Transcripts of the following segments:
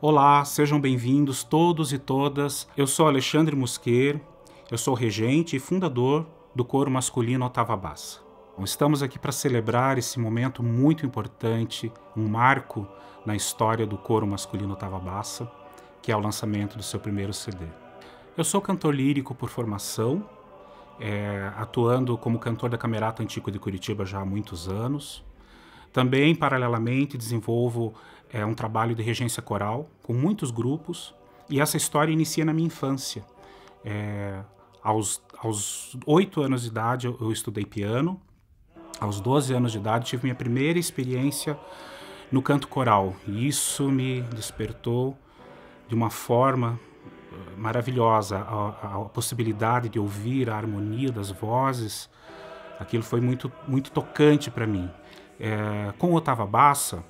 Olá, sejam bem-vindos todos e todas. Eu sou Alexandre Musquer, eu sou regente e fundador do coro masculino Ottava Bassa. Estamos aqui para celebrar esse momento muito importante, um marco na história do coro masculino Ottava Bassa, que é o lançamento do seu primeiro CD. Eu sou cantor lírico por formação, atuando como cantor da Camerata Antiqua de Curitiba já há muitos anos. Também, paralelamente, desenvolvo um trabalho de regência coral com muitos grupos, e essa história inicia na minha infância. Aos 8 anos de idade eu estudei piano, aos 12 anos de idade tive minha primeira experiência no canto coral, e isso me despertou de uma forma maravilhosa, a possibilidade de ouvir a harmonia das vozes. Aquilo foi muito, muito tocante para mim. Com o Ottava Bassa,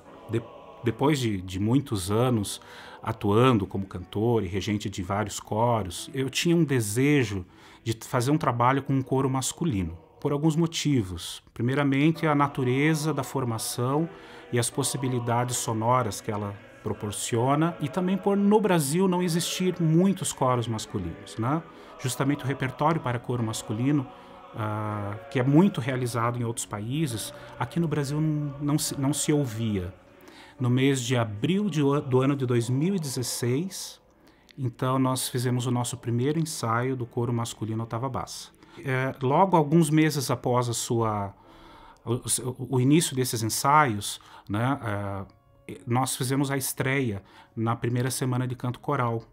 depois de muitos anos atuando como cantor e regente de vários coros, eu tinha um desejo de fazer um trabalho com um coro masculino, por alguns motivos. Primeiramente, a natureza da formação e as possibilidades sonoras que ela proporciona, e também por no Brasil não existir muitos coros masculinos, né? Justamente o repertório para coro masculino, que é muito realizado em outros países, aqui no Brasil não se ouvia. No mês de abril do ano de 2016, então nós fizemos o nosso primeiro ensaio do coro masculino Ottava Bassa. Logo alguns meses após o início desses ensaios, né, nós fizemos a estreia na primeira semana de canto coral,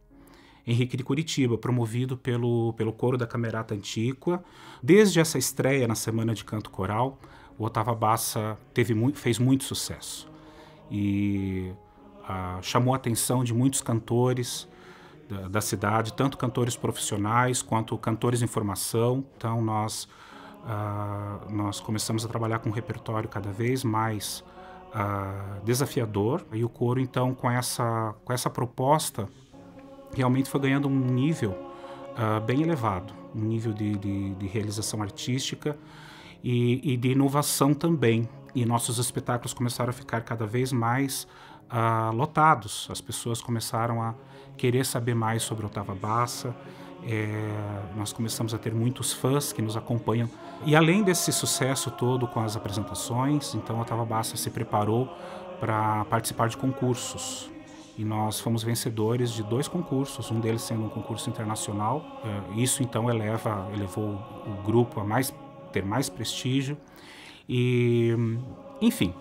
Henrique de Curitiba, promovido pelo coro da Camerata Antiqua. Desde essa estreia na semana de canto coral, o Ottava Bassa fez muito sucesso e chamou a atenção de muitos cantores da cidade, tanto cantores profissionais quanto cantores em formação. Então nós começamos a trabalhar com um repertório cada vez mais desafiador, e o coro então com essa proposta realmente foi ganhando um nível bem elevado, um nível de realização artística e de inovação também. E nossos espetáculos começaram a ficar cada vez mais lotados. As pessoas começaram a querer saber mais sobre o Ottava Bassa. Nós começamos a ter muitos fãs que nos acompanham. E além desse sucesso todo com as apresentações, então o Ottava Bassa se preparou para participar de concursos. E nós fomos vencedores de 2 concursos, um deles sendo um concurso internacional. Isso então elevou o grupo a ter mais prestígio. E, enfim,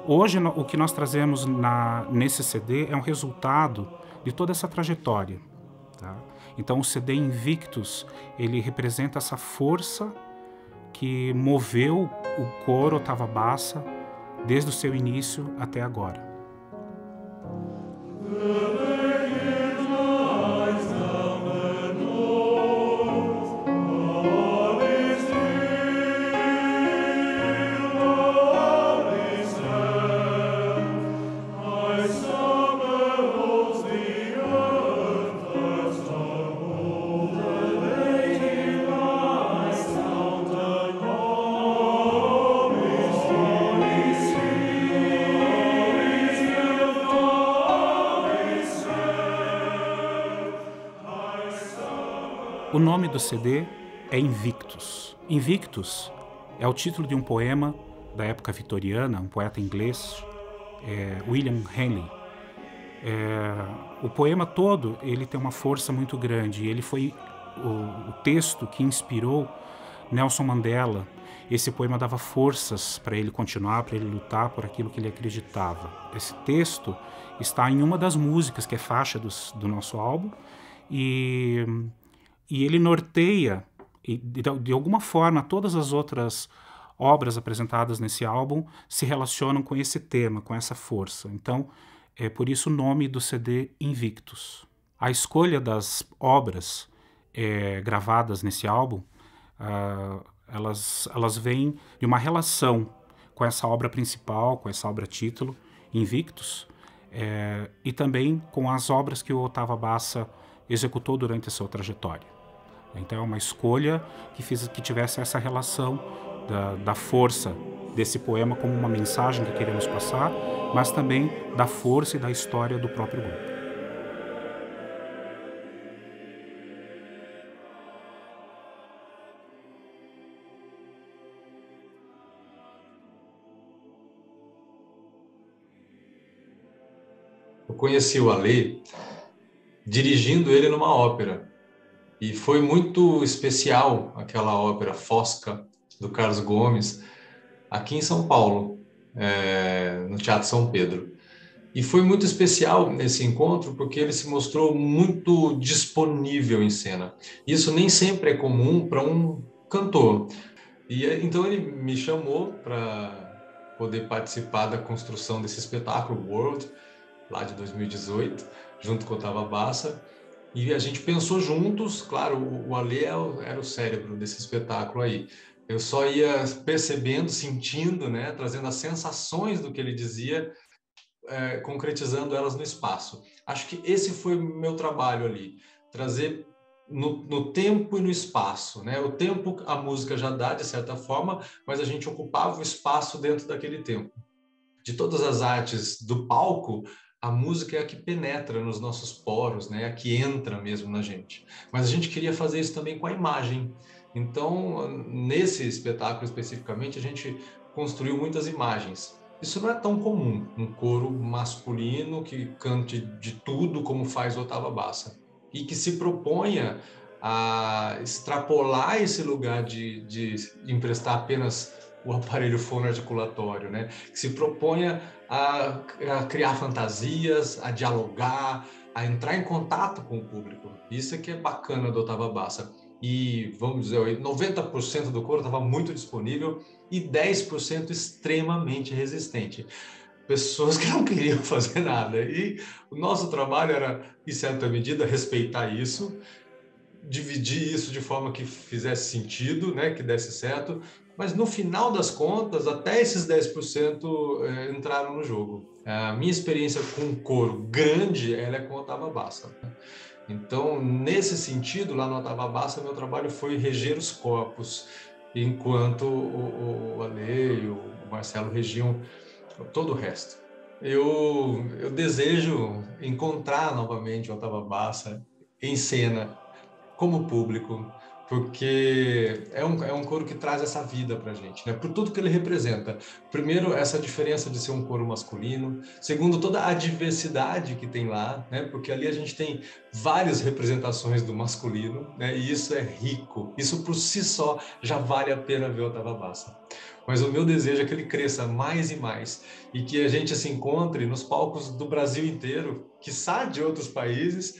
hoje o que nós trazemos nesse CD é um resultado de toda essa trajetória, tá? Então o CD Invictus, ele representa essa força que moveu o coro Ottava Bassa desde o seu início até agora. O nome do CD é Invictus. Invictus é o título de um poema da época vitoriana, um poeta inglês, William Henley. O poema todo ele tem uma força muito grande, e ele foi o texto que inspirou Nelson Mandela. Esse poema dava forças para ele continuar, para ele lutar por aquilo que ele acreditava. Esse texto está em uma das músicas, que é faixa do nosso álbum, e ele norteia, de alguma forma, todas as outras obras apresentadas nesse álbum se relacionam com esse tema, com essa força. Então, é por isso o nome do CD Invictus. A escolha das obras gravadas nesse álbum, elas vêm de uma relação com essa obra principal, com essa obra título, Invictus, e também com as obras que o Ottava Bassa executou durante a sua trajetória. Então é uma escolha que tivesse essa relação da força desse poema como uma mensagem que queremos passar, mas também da força e da história do próprio grupo. conheci o Alê dirigindo ele numa ópera. E foi muito especial aquela ópera Fosca, do Carlos Gomes, aqui em São Paulo, no Teatro São Pedro. E foi muito especial nesse encontro porque ele se mostrou muito disponível em cena. Isso nem sempre é comum para um cantor. E então ele me chamou para poder participar da construção desse espetáculo World, lá de 2018, junto com o Otava Bassa. E a gente pensou juntos, claro, o Alê era o cérebro desse espetáculo aí. Eu só ia percebendo, sentindo, né, trazendo as sensações do que ele dizia, concretizando elas no espaço. Acho que esse foi o meu trabalho ali, trazer no tempo e no espaço, né? O tempo a música já dá, de certa forma, mas a gente ocupava o espaço dentro daquele tempo. De todas as artes do palco, a música é a que penetra nos nossos poros, né? A que entra mesmo na gente. Mas a gente queria fazer isso também com a imagem. Então, nesse espetáculo especificamente, a gente construiu muitas imagens. Isso não é tão comum, um coro masculino que cante de tudo como faz o Otava Bassa e que se proponha a extrapolar esse lugar de emprestar apenas o aparelho fonoarticulatório, né? Que se proponha a criar fantasias, a dialogar, a entrar em contato com o público. Isso é que é bacana do Otava Bassa. E, vamos dizer, 90% do coro estava muito disponível e 10% extremamente resistente. Pessoas que não queriam fazer nada. E o nosso trabalho era, em certa medida, respeitar isso, dividir isso de forma que fizesse sentido, né, que desse certo, mas no final das contas, até esses 10% entraram no jogo. A minha experiência com um coro grande, ela é com Otava Bassa. Então, nesse sentido, lá no Otava Bassa, meu trabalho foi reger os corpos, enquanto o Ale e o Marcelo regiam todo o resto. Eu desejo encontrar novamente o Otava Bassa em cena, como público, porque é um coro que traz essa vida para a gente, né? Por tudo que ele representa. Primeiro, essa diferença de ser um coro masculino. Segundo, toda a diversidade que tem lá, né? Porque ali a gente tem várias representações do masculino, né? E isso é rico. Isso por si só já vale a pena ver o Otava Bassa. Mas o meu desejo é que ele cresça mais e mais e que a gente se encontre nos palcos do Brasil inteiro, quiçá de outros países,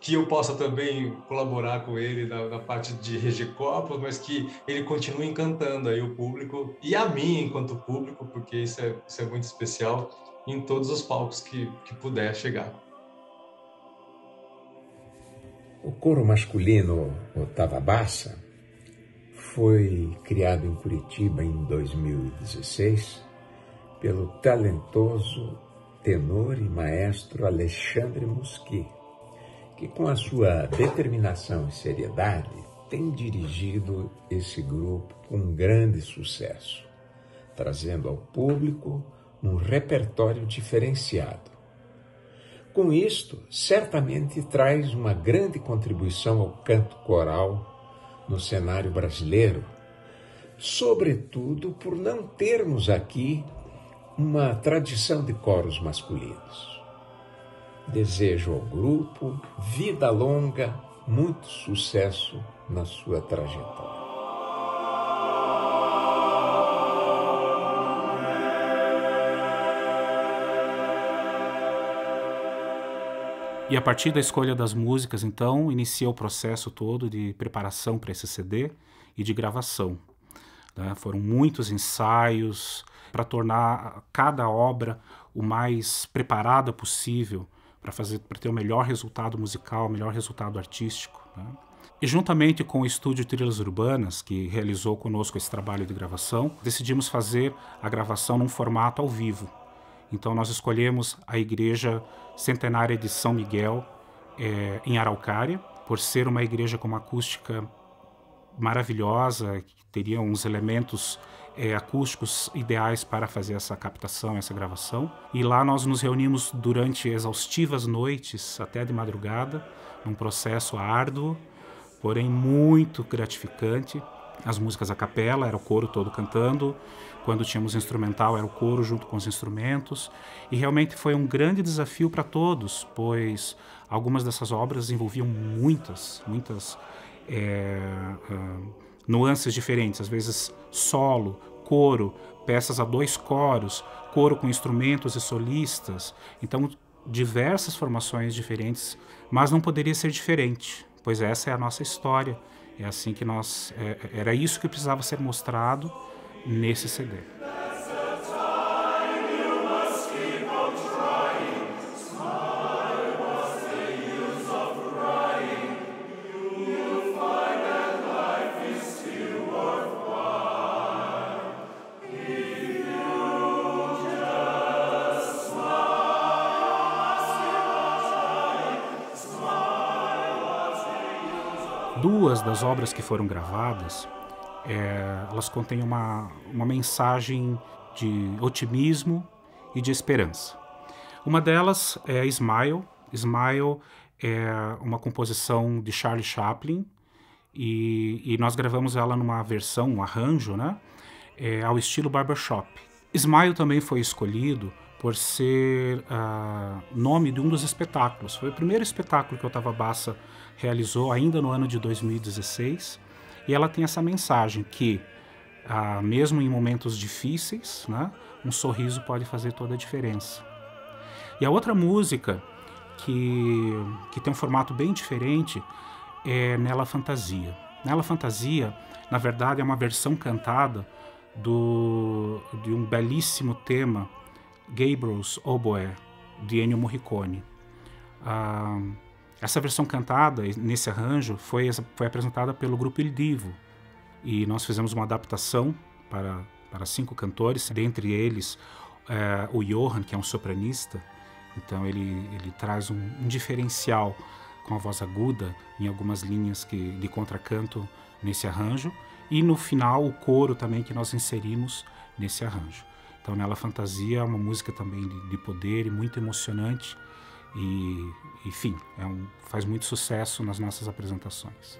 que eu possa também colaborar com ele na parte de reger corpos, mas que ele continue encantando aí o público e a mim enquanto público, porque isso é muito especial, em todos os palcos que puder chegar. O coro masculino Otava Bassa foi criado em Curitiba em 2016 pelo talentoso tenor e maestro Alexandre Musqui, que com a sua determinação e seriedade tem dirigido esse grupo com grande sucesso, trazendo ao público um repertório diferenciado. Com isto, certamente traz uma grande contribuição ao canto coral no cenário brasileiro, sobretudo por não termos aqui uma tradição de coros masculinos. Desejo ao grupo vida longa, muito sucesso na sua trajetória. E a partir da escolha das músicas, então, inicia o processo todo de preparação para esse CD e de gravação. Né? Foram muitos ensaios para tornar cada obra o mais preparada possível para ter o melhor resultado musical, o melhor resultado artístico. Né? E juntamente com o Estúdio Trilhas Urbanas, que realizou conosco esse trabalho de gravação, decidimos fazer a gravação num formato ao vivo. Então nós escolhemos a Igreja Centenária de São Miguel, em Araucária, por ser uma igreja com uma acústica maravilhosa, que teria uns elementos acústicos ideais para fazer essa captação, essa gravação. E lá nós nos reunimos durante exaustivas noites, até de madrugada, num processo árduo, porém muito gratificante, as músicas a capela, era o coro todo cantando. Quando tínhamos instrumental, era o coro junto com os instrumentos. E realmente foi um grande desafio para todos, pois algumas dessas obras envolviam muitas nuances diferentes. Às vezes solo, coro, peças a 2 coros, coro com instrumentos e solistas. Então, diversas formações diferentes, mas não poderia ser diferente, pois essa é a nossa história. É assim que era isso que precisava ser mostrado nesse CD. Duas das obras que foram gravadas, elas contêm uma mensagem de otimismo e de esperança. Uma delas é Smile. Smile é uma composição de Charlie Chaplin e nós gravamos ela numa versão, um arranjo, né, ao estilo barbershop. Smile também foi escolhido por ser nome de um dos espetáculos. Foi o primeiro espetáculo que o Otava Bassa realizou ainda no ano de 2016, e ela tem essa mensagem que, mesmo em momentos difíceis, né, um sorriso pode fazer toda a diferença. E a outra música que tem um formato bem diferente é Nella Fantasia. Nella Fantasia, na verdade, é uma versão cantada de um belíssimo tema, Gabriel's Oboe, de Ennio Morricone. Essa versão cantada, nesse arranjo, foi apresentada pelo grupo Il Divo, e nós fizemos uma adaptação para 5 cantores, dentre eles o Johann, que é um sopranista. Então ele traz um diferencial com a voz aguda em algumas linhas de contracanto nesse arranjo, e no final o coro também que nós inserimos nesse arranjo. Então, Nella Fantasia é uma música também de poder e muito emocionante, e enfim, faz muito sucesso nas nossas apresentações.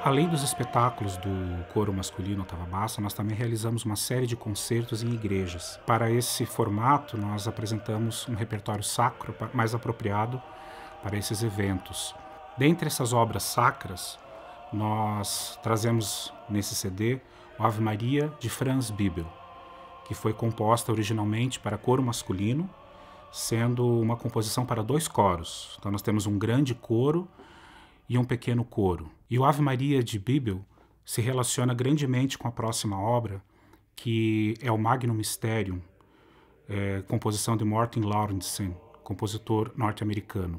Além dos espetáculos do coro masculino Otava Bassa, nós também realizamos uma série de concertos em igrejas. Para esse formato, nós apresentamos um repertório sacro mais apropriado para esses eventos. Dentre essas obras sacras, nós trazemos nesse CD o Ave Maria de Franz Bibel, que foi composta originalmente para coro masculino, sendo uma composição para 2 coros. Então nós temos um grande coro e um pequeno coro. E o Ave Maria de Bibel se relaciona grandemente com a próxima obra, que é o Magnum Mysterium, composição de Morten Lauridsen, compositor norte-americano.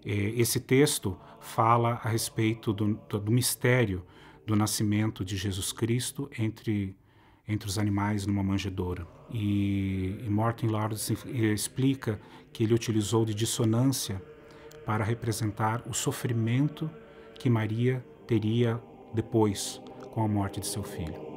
Esse texto fala a respeito do mistério do nascimento de Jesus Cristo entre os animais numa manjedoura. E Morten Lauridsen explica que ele utilizou de dissonância para representar o sofrimento que Maria teria depois com a morte de seu filho.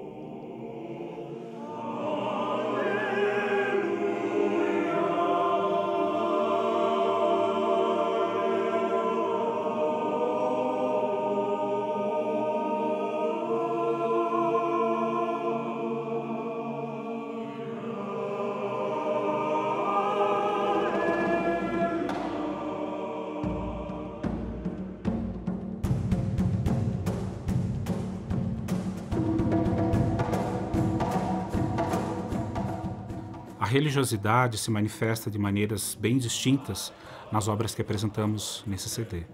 A religiosidade se manifesta de maneiras bem distintas nas obras que apresentamos nesse CD.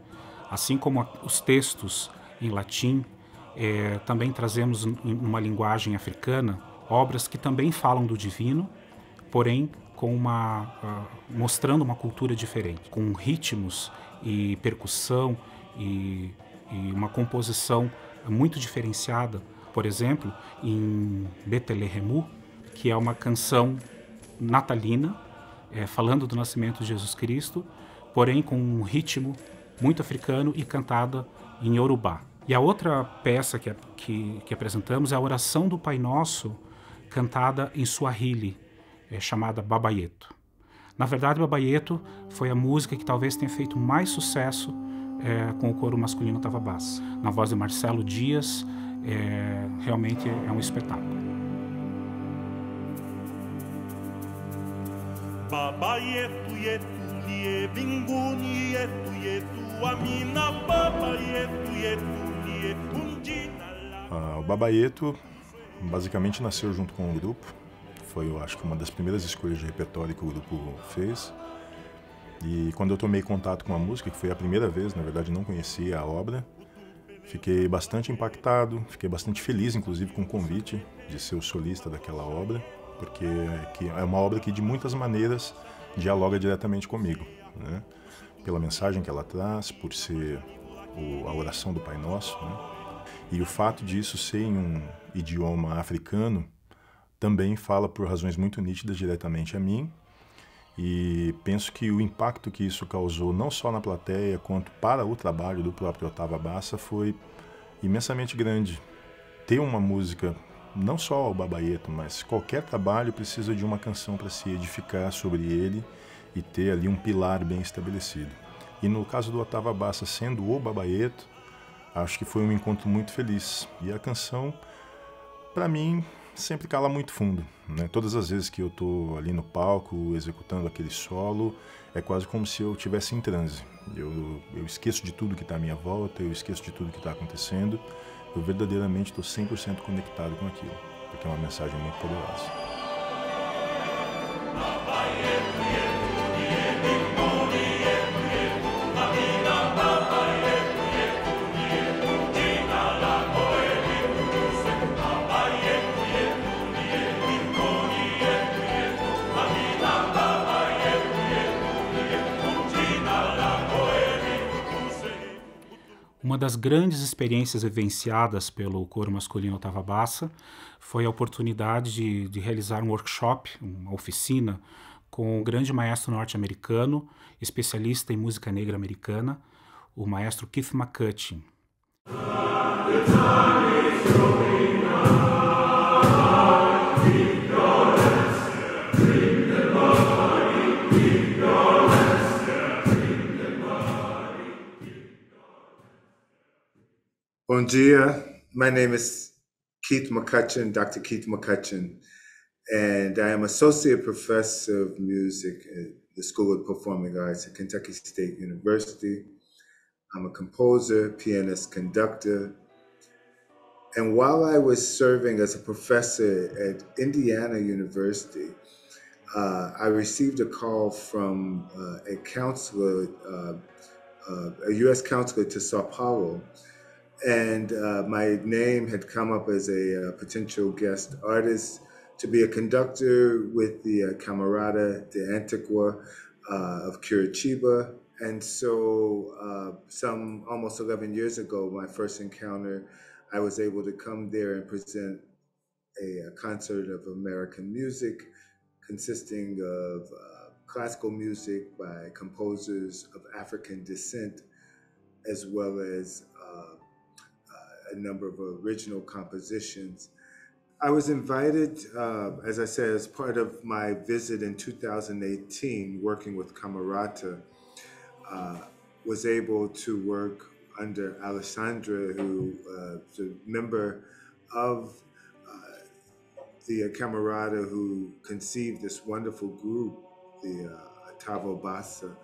Assim como os textos em latim, também trazemos numa linguagem africana obras que também falam do divino, porém mostrando uma cultura diferente, com ritmos e percussão e uma composição muito diferenciada, por exemplo, em Betelehemu, que é uma canção natalina, falando do nascimento de Jesus Cristo, porém com um ritmo muito africano e cantada em Yorubá. E a outra peça que apresentamos é a oração do Pai Nosso, cantada em Swahili, chamada Babayeto. Na verdade, Babayeto foi a música que talvez tenha feito mais sucesso com o coro masculino Tavabasa. Na voz de Marcelo Dias, realmente é um espetáculo. Baba yetu yetu liye binguni yetu yetu amina baba yetu yetu liye undina la. O Babayeto basicamente nasceu junto com o grupo. Foi, eu acho que uma das primeiras escolhas de repertório que o grupo fez. E quando eu tomei contato com a música, que foi a primeira vez, na verdade não conhecia a obra, fiquei bastante impactado, fiquei bastante feliz, inclusive, com o convite de ser o solista daquela obra, porque é uma obra que de muitas maneiras dialoga diretamente comigo, né? Pela mensagem que ela traz, por ser a oração do Pai Nosso, né? E o fato disso ser em um idioma africano também fala por razões muito nítidas diretamente a mim, e penso que o impacto que isso causou não só na plateia quanto para o trabalho do próprio Otava Bassa foi imensamente grande. Ter uma música, não só o Babayeto, mas qualquer trabalho precisa de uma canção para se edificar sobre ele e ter ali um pilar bem estabelecido. E no caso do Otava Bassa sendo o Babayeto, acho que foi um encontro muito feliz. E a canção, para mim, sempre cala muito fundo, né? Todas as vezes que eu estou ali no palco executando aquele solo, é quase como se eu estivesse em transe. Eu esqueço de tudo que está à minha volta, eu esqueço de tudo que está acontecendo. Eu verdadeiramente estou 100% conectado com aquilo, porque é uma mensagem muito poderosa. Uma das grandes experiências vivenciadas pelo coro masculino Otava Bassa foi a oportunidade de realizar um workshop, uma oficina, com um grande maestro norte-americano, especialista em música negra americana, o maestro Keith McCutcheon. Bom dia. My name is Keith McCutcheon, Dr. Keith McCutcheon, and I am Associate Professor of Music at the School of Performing Arts at Kentucky State University. I'm a composer, pianist, conductor, and while I was serving as a professor at Indiana University, I received a call from a counselor, a U.S. counselor to Sao Paulo. And my name had come up as a potential guest artist to be a conductor with the Camerata de Antigua of Curitiba. And so some almost 11 years ago, my first encounter, I was able to come there and present a concert of American music consisting of classical music by composers of African descent, as well as a number of original compositions. I was invited, as I said, as part of my visit in 2018, working with Camerata, was able to work under Alessandra, who is a member of the Camerata, who conceived this wonderful group, the Otava Bassa.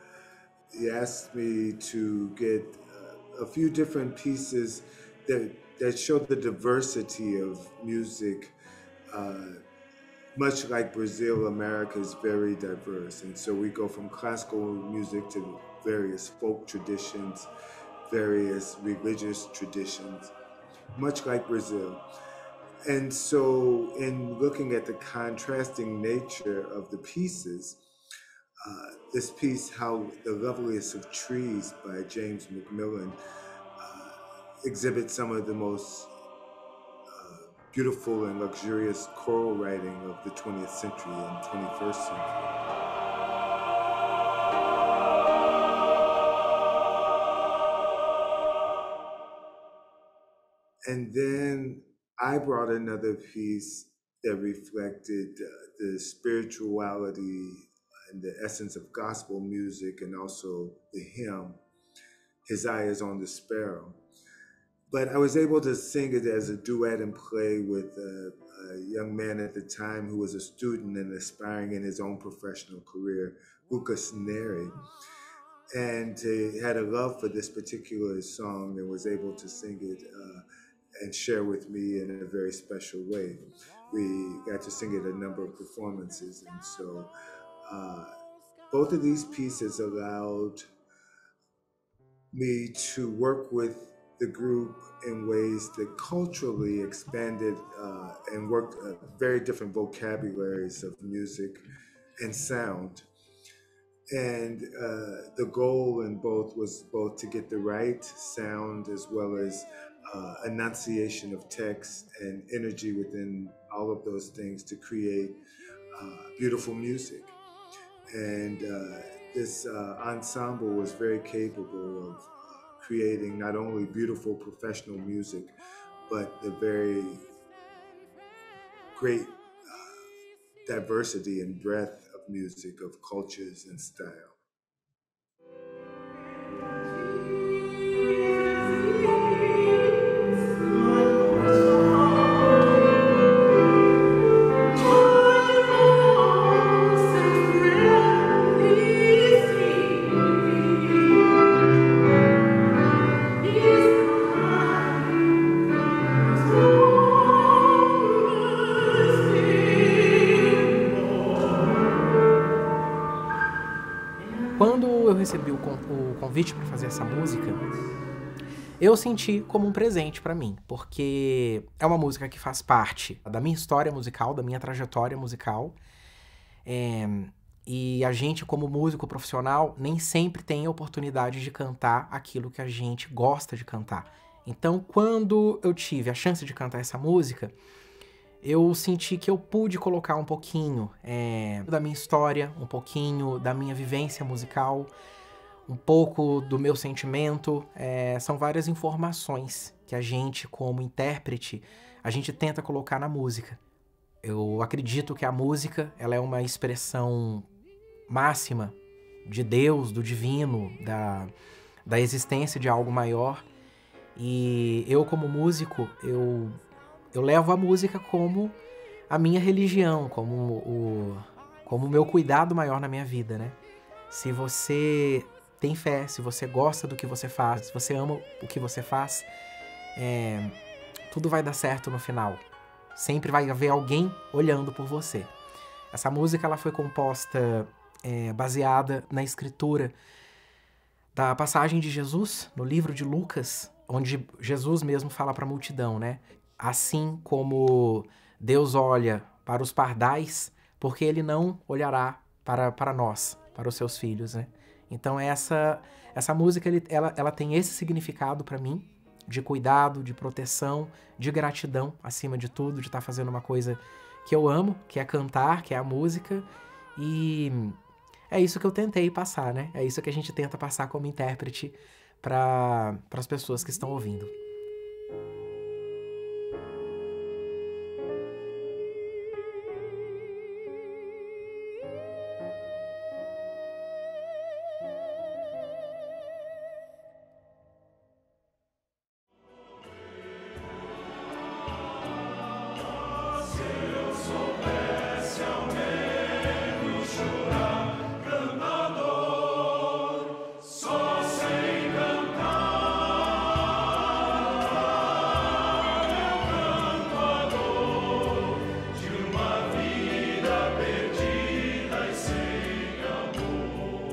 He asked me to get a few different pieces that showed the diversity of music. Much like Brazil, America is very diverse. And so we go from classical music to various folk traditions, various religious traditions, much like Brazil. And so in looking at the contrasting nature of the pieces, this piece, How the Loveliest of Trees by James McMillan, exhibits some of the most beautiful and luxurious choral writing of the 20th century and 21st century. And then I brought another piece that reflected the spirituality and the essence of gospel music, and also the hymn, His Eye is on the Sparrow. But I was able to sing it as a duet and play with a young man at the time who was a student and aspiring in his own professional career, Lucas Neri. And he had a love for this particular song and was able to sing it and share with me in a very special way. We got to sing it a number of performances, and so both of these pieces allowed me to work with the group in ways that culturally expanded and worked very different vocabularies of music and sound. And the goal in both was both to get the right sound as well as enunciation of text and energy within all of those things to create beautiful music. And this ensemble was very capable of creating not only beautiful professional music, but the very great diversity and breadth of music, of cultures and style. Recebi o convite para fazer essa música, eu senti como um presente para mim, porque é uma música que faz parte da minha história musical, da minha trajetória musical, e a gente, como músico profissional, nem sempre tem a oportunidade de cantar aquilo que a gente gosta de cantar. Então, quando eu tive a chance de cantar essa música, eu senti que eu pude colocar um pouquinho da minha história, um pouquinho da minha vivência musical, um pouco do meu sentimento. São várias informações que a gente, como intérprete, a gente tenta colocar na música. Eu acredito que a música, ela é uma expressão máxima de Deus, do divino, da existência de algo maior. E eu, como músico, eu levo a música como a minha religião, como o meu cuidado maior na minha vida, né? Se você tem fé, se você gosta do que você faz, se você ama o que você faz, tudo vai dar certo no final. Sempre vai haver alguém olhando por você. Essa música ela foi composta baseada na escritura da passagem de Jesus, no livro de Lucas, onde Jesus mesmo fala para a multidão, né? Assim como Deus olha para os pardais, porque Ele não olhará para nós, para os seus filhos, né? Então essa música ela tem esse significado para mim, de cuidado, de proteção, de gratidão, acima de tudo, de estar fazendo uma coisa que eu amo, que é cantar, que é a música, e é isso que eu tentei passar, né? É isso que a gente tenta passar como intérprete para as pessoas que estão ouvindo.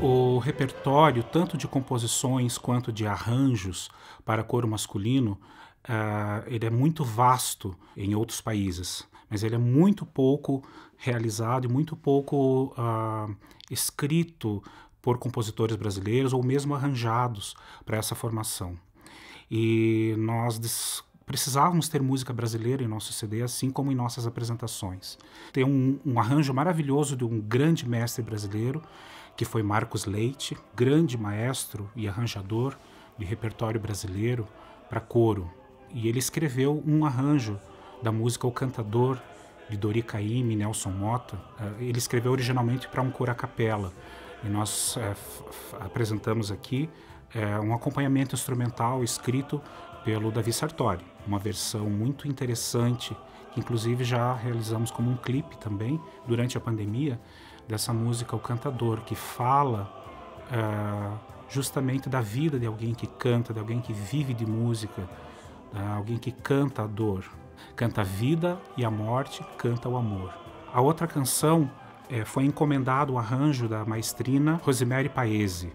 O repertório, tanto de composições quanto de arranjos para coro masculino, ele é muito vasto em outros países, mas ele é muito pouco realizado e muito pouco escrito por compositores brasileiros ou mesmo arranjados para essa formação. E nós precisávamos ter música brasileira em nosso CD, assim como em nossas apresentações. Tem um arranjo maravilhoso de um grande mestre brasileiro, que foi Marcos Leite, grande maestro e arranjador de repertório brasileiro para coro. E ele escreveu um arranjo da música O Cantador, de Dori Caymmi e Nelson Motta. Ele escreveu originalmente para um coro a capela. E nós apresentamos aqui um acompanhamento instrumental escrito pelo Davi Sartori. Uma versão muito interessante, que inclusive já realizamos como um clipe também, durante a pandemia, dessa música O Cantador, que fala justamente da vida de alguém que canta, de alguém que vive de música, alguém que canta a dor. Canta a vida e a morte, canta o amor. A outra canção foi encomendado o arranjo da maestrina Rosemary Paese,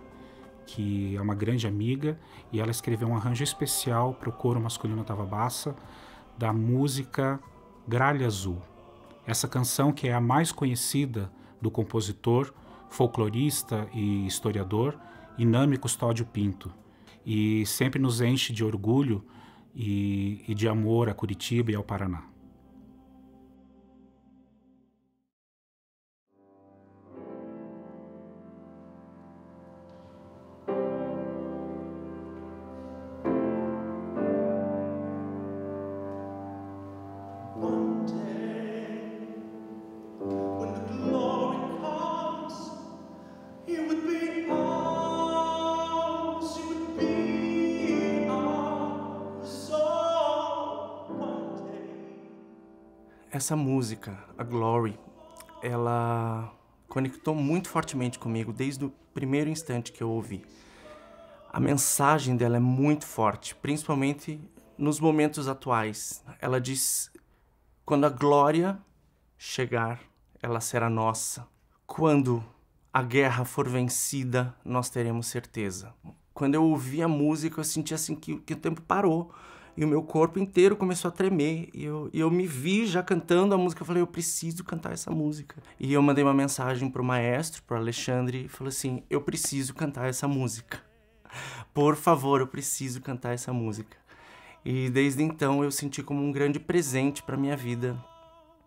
que é uma grande amiga, e ela escreveu um arranjo especial para o coro masculino Tavabaça da música Gralha Azul. Essa canção, que é a mais conhecida do compositor, folclorista e historiador Inami Custódio Pinto, e sempre nos enche de orgulho e de amor a Curitiba e ao Paraná. Essa música, a Glory, ela conectou muito fortemente comigo desde o primeiro instante que eu ouvi. A mensagem dela é muito forte, principalmente nos momentos atuais. Ela diz: quando a glória chegar, ela será nossa. Quando a guerra for vencida, nós teremos certeza. Quando eu ouvi a música, eu senti assim que o tempo parou. E o meu corpo inteiro começou a tremer. E eu me vi já cantando a música. Eu falei, eu preciso cantar essa música. E eu mandei uma mensagem pro maestro, pro Alexandre, e falei assim, eu preciso cantar essa música. Por favor, eu preciso cantar essa música. E desde então eu senti como um grande presente para minha vida.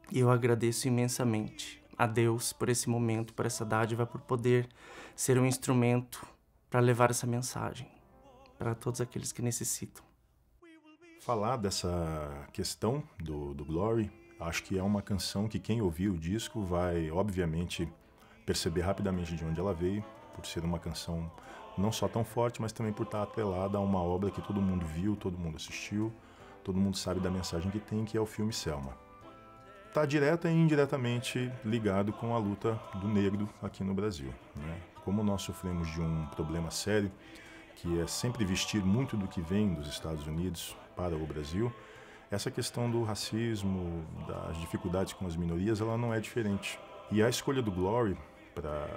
E eu agradeço imensamente a Deus por esse momento, por essa dádiva, por poder ser um instrumento para levar essa mensagem para todos aqueles que necessitam. Falar dessa questão do Glory, acho que é uma canção que quem ouvir o disco vai, obviamente, perceber rapidamente de onde ela veio, por ser uma canção não só tão forte, mas também por estar atrelada a uma obra que todo mundo viu, todo mundo assistiu, todo mundo sabe da mensagem que tem, que é o filme Selma. Está direta e indiretamente ligado com a luta do negro aqui no Brasil, né? Como nós sofremos de um problema sério, que é sempre vestir muito do que vem dos Estados Unidos para o Brasil, essa questão do racismo, das dificuldades com as minorias, ela não é diferente. E a escolha do Glory para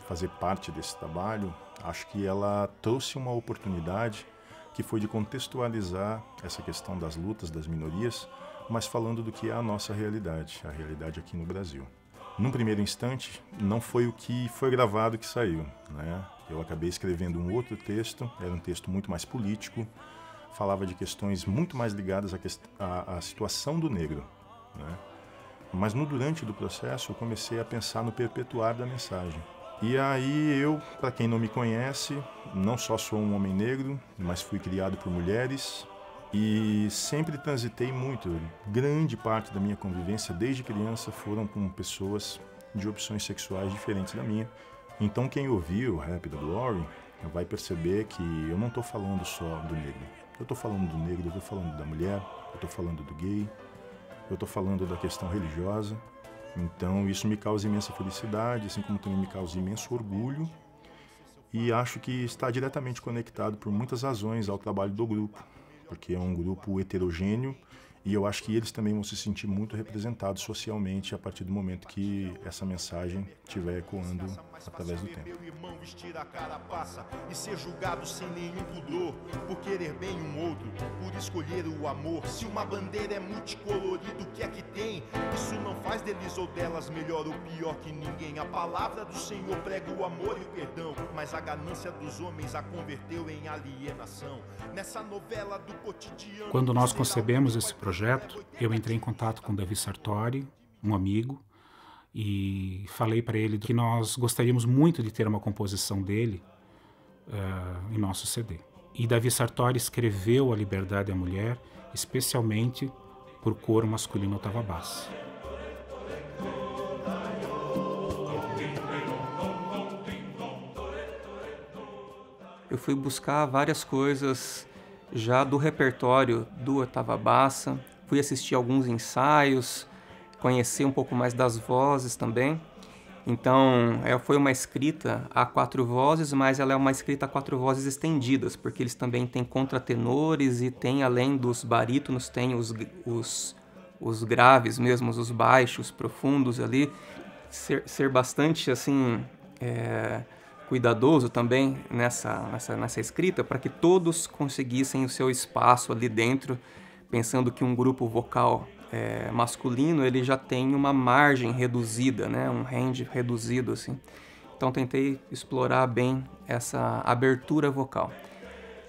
fazer parte desse trabalho, acho que ela trouxe uma oportunidade que foi de contextualizar essa questão das lutas das minorias, mas falando do que é a nossa realidade, a realidade aqui no Brasil. Num primeiro instante, não foi o que foi gravado que saiu, né? Eu acabei escrevendo um outro texto, era um texto muito mais político, falava de questões muito mais ligadas à situação do negro, né? Mas durante do processo eu comecei a pensar no perpetuar da mensagem. E aí eu, para quem não me conhece, não só sou um homem negro, mas fui criado por mulheres e sempre transitei muito. Grande parte da minha convivência desde criança foram com pessoas de opções sexuais diferentes da minha. Então quem ouviu o rap da Glory vai perceber que eu não estou falando só do negro. Eu estou falando do negro, eu estou falando da mulher, eu estou falando do gay, eu estou falando da questão religiosa. Então isso me causa imensa felicidade, assim como também me causa imenso orgulho. E acho que está diretamente conectado por muitas razões ao trabalho do grupo, porque é um grupo heterogêneo E eu acho que eles também vão se sentir muito representados socialmente a partir do momento que essa mensagem estiver ecoando através do tempo. Meu irmão vestir a carapaça e ser julgado sem nenhum pudor, por querer bem um outro, por escolher o amor. Se uma bandeira é multicolorida, o que é que tem? Isso não faz deles ou delas melhor ou pior que ninguém. A palavra do Senhor prega o amor e o perdão, mas a ganância dos homens a converteu em alienação. Nessa novela do cotidiano. Quando nós concebemos esse projeto, eu entrei em contato com Davi Sartori, um amigo, e falei para ele que nós gostaríamos muito de ter uma composição dele em nosso CD. E Davi Sartori escreveu A Liberdade e a Mulher especialmente por coro masculino oitava bassa. Eu fui buscar várias coisas já do repertório do oitava bassa, fui assistir alguns ensaios, conhecer um pouco mais das vozes também. Então, foi uma escrita a 4 vozes, mas ela é uma escrita a 4 vozes estendidas, porque eles também têm contratenores e tem, além dos barítonos, tem os graves mesmo, os baixos, profundos ali. Ser bastante, assim, cuidadoso também nessa escrita, para que todos conseguissem o seu espaço ali dentro, pensando que um grupo vocal masculino, ele já tem uma margem reduzida, né? Um range reduzido, assim. Então, tentei explorar bem essa abertura vocal.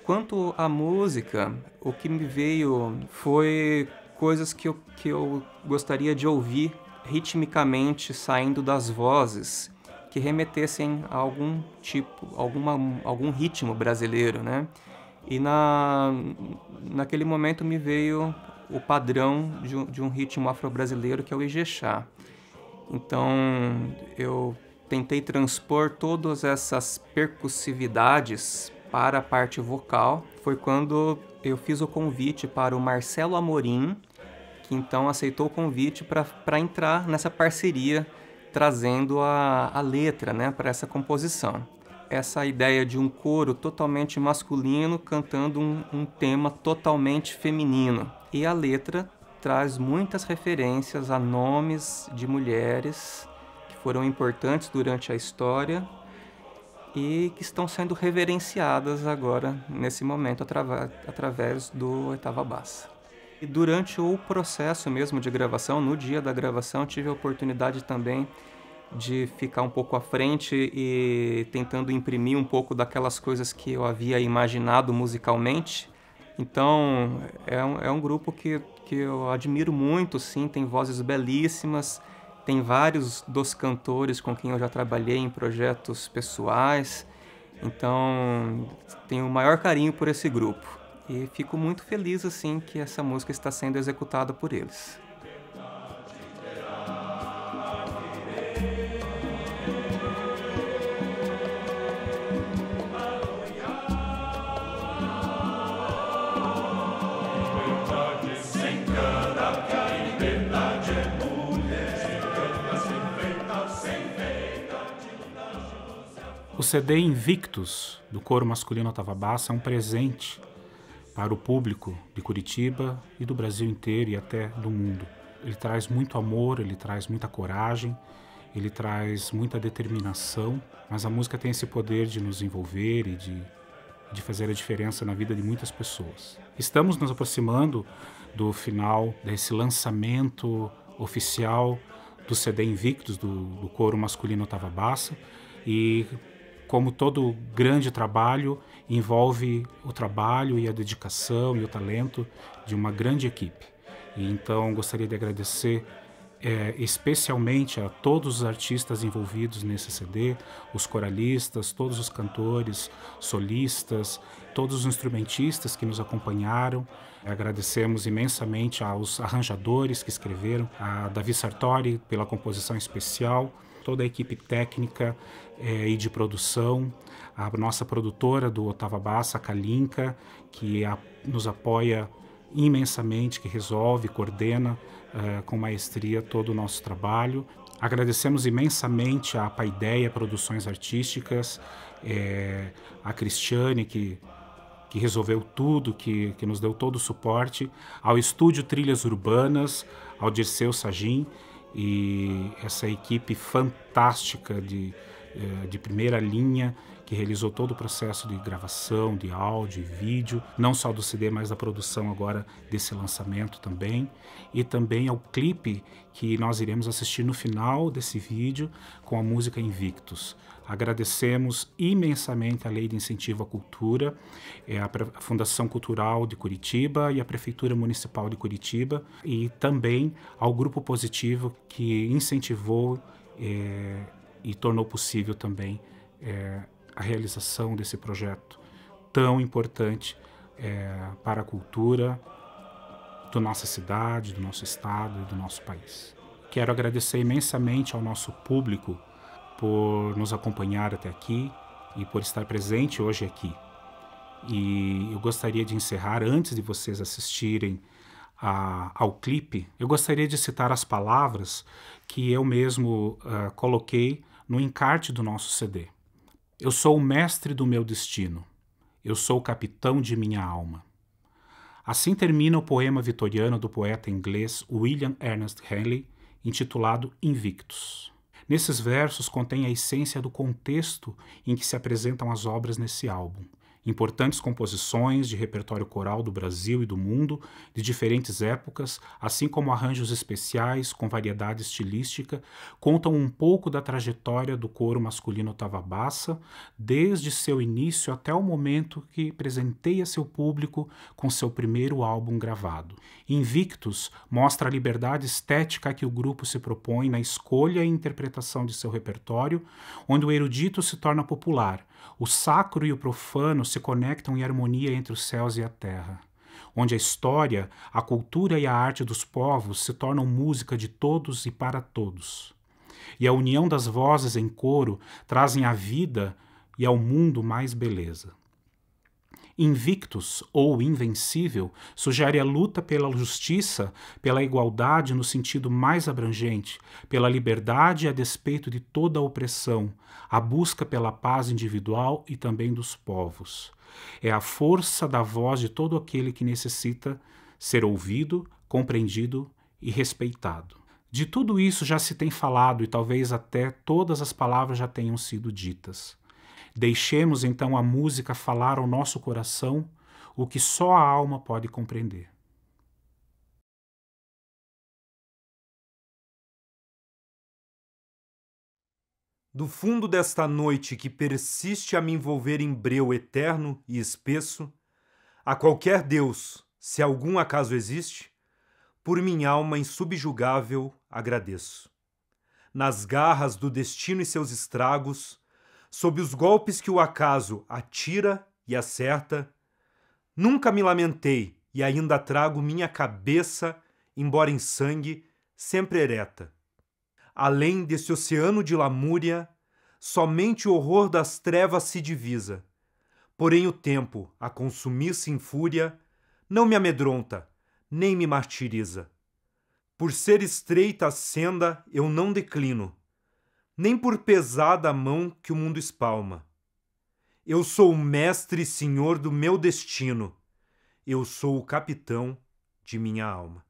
Quanto à música, o que me veio foi coisas que eu gostaria de ouvir ritmicamente saindo das vozes, que remetessem a algum tipo, algum ritmo brasileiro, né? E naquele momento me veio o padrão de um ritmo afro-brasileiro, que é o Ijexá. Então, eu tentei transpor todas essas percussividades para a parte vocal. Foi quando eu fiz o convite para o Marcelo Amorim, que então aceitou o convite para entrar nessa parceria, trazendo a letra, né, para essa composição. Essa ideia de um coro totalmente masculino cantando um tema totalmente feminino. E a letra traz muitas referências a nomes de mulheres que foram importantes durante a história e que estão sendo reverenciadas agora, nesse momento, através do oitava bassa. E durante o processo mesmo de gravação, no dia da gravação, tive a oportunidade também de ficar um pouco à frente e tentando imprimir um pouco daquelas coisas que eu havia imaginado musicalmente. Então, é um grupo que eu admiro muito, sim, tem vozes belíssimas, tem vários dos cantores com quem eu já trabalhei em projetos pessoais, então tenho o maior carinho por esse grupo e fico muito feliz, assim, que essa música está sendo executada por eles. O CD Invictus, do coro masculino oitava bassa, é um presente para o público de Curitiba e do Brasil inteiro e até do mundo. Ele traz muito amor, ele traz muita coragem, ele traz muita determinação, mas a música tem esse poder de nos envolver e de fazer a diferença na vida de muitas pessoas. Estamos nos aproximando do final desse lançamento oficial do CD Invictus, do coro masculino oitava bassa, e como todo grande trabalho, envolve o trabalho e a dedicação e o talento de uma grande equipe. E então gostaria de agradecer especialmente a todos os artistas envolvidos nesse CD, os coralistas, todos os cantores, solistas, todos os instrumentistas que nos acompanharam. Agradecemos imensamente aos arranjadores que escreveram, a Davi Sartori pela composição especial, toda a equipe técnica e de produção, a nossa produtora do oitava bassa, a Kalinka, que nos apoia imensamente, que resolve, coordena com maestria todo o nosso trabalho. Agradecemos imensamente a Paideia Produções Artísticas, a Cristiane, que que resolveu tudo, que nos deu todo o suporte, ao Estúdio Trilhas Urbanas, ao Dirceu Sagin e essa equipe fantástica de primeira linha, que realizou todo o processo de gravação, de áudio e vídeo, não só do CD, mas da produção agora desse lançamento também, e também ao clipe que nós iremos assistir no final desse vídeo com a música Invictus. Agradecemos imensamente a Lei de Incentivo à Cultura, a Fundação Cultural de Curitiba e a Prefeitura Municipal de Curitiba, e também ao Grupo Positivo, que incentivou e tornou possível também a realização desse projeto tão importante para a cultura da nossa cidade, do nosso estado e do nosso país. Quero agradecer imensamente ao nosso público por nos acompanhar até aqui e por estar presente hoje aqui. E eu gostaria de encerrar, antes de vocês assistirem ao clipe, eu gostaria de citar as palavras que eu mesmo coloquei no encarte do nosso CD. Eu sou o mestre do meu destino. Eu sou o capitão de minha alma. Assim termina o poema vitoriano do poeta inglês William Ernest Henley, intitulado Invictus. Nesses versos contém a essência do contexto em que se apresentam as obras nesse álbum. Importantes composições de repertório coral do Brasil e do mundo, de diferentes épocas, assim como arranjos especiais com variedade estilística, contam um pouco da trajetória do coro masculino Tavabassa, desde seu início até o momento que presenteia seu público com seu primeiro álbum gravado. Invictus mostra a liberdade estética que o grupo se propõe na escolha e interpretação de seu repertório, onde o erudito se torna popular, o sacro e o profano se conectam em harmonia entre os céus e a terra, onde a história, a cultura e a arte dos povos se tornam música de todos e para todos. E a união das vozes em coro trazem à vida e ao mundo mais beleza. Invictus, ou invencível, sugere a luta pela justiça, pela igualdade no sentido mais abrangente, pela liberdade a despeito de toda a opressão, a busca pela paz individual e também dos povos. É a força da voz de todo aquele que necessita ser ouvido, compreendido e respeitado. De tudo isso já se tem falado e talvez até todas as palavras já tenham sido ditas. Deixemos então a música falar ao nosso coração o que só a alma pode compreender. Do fundo desta noite que persiste a me envolver em breu eterno e espesso, a qualquer Deus, se algum acaso existe, por minha alma insubjugável agradeço. Nas garras do destino e seus estragos, sob os golpes que o acaso atira e acerta, nunca me lamentei e ainda trago minha cabeça, embora em sangue, sempre ereta. Além desse oceano de lamúria, somente o horror das trevas se divisa. Porém o tempo, a consumir-se em fúria, não me amedronta, nem me martiriza. Por ser estreita a senda, eu não declino, nem por pesada a mão que o mundo espalma. Eu sou o mestre e senhor do meu destino. Eu sou o capitão de minha alma.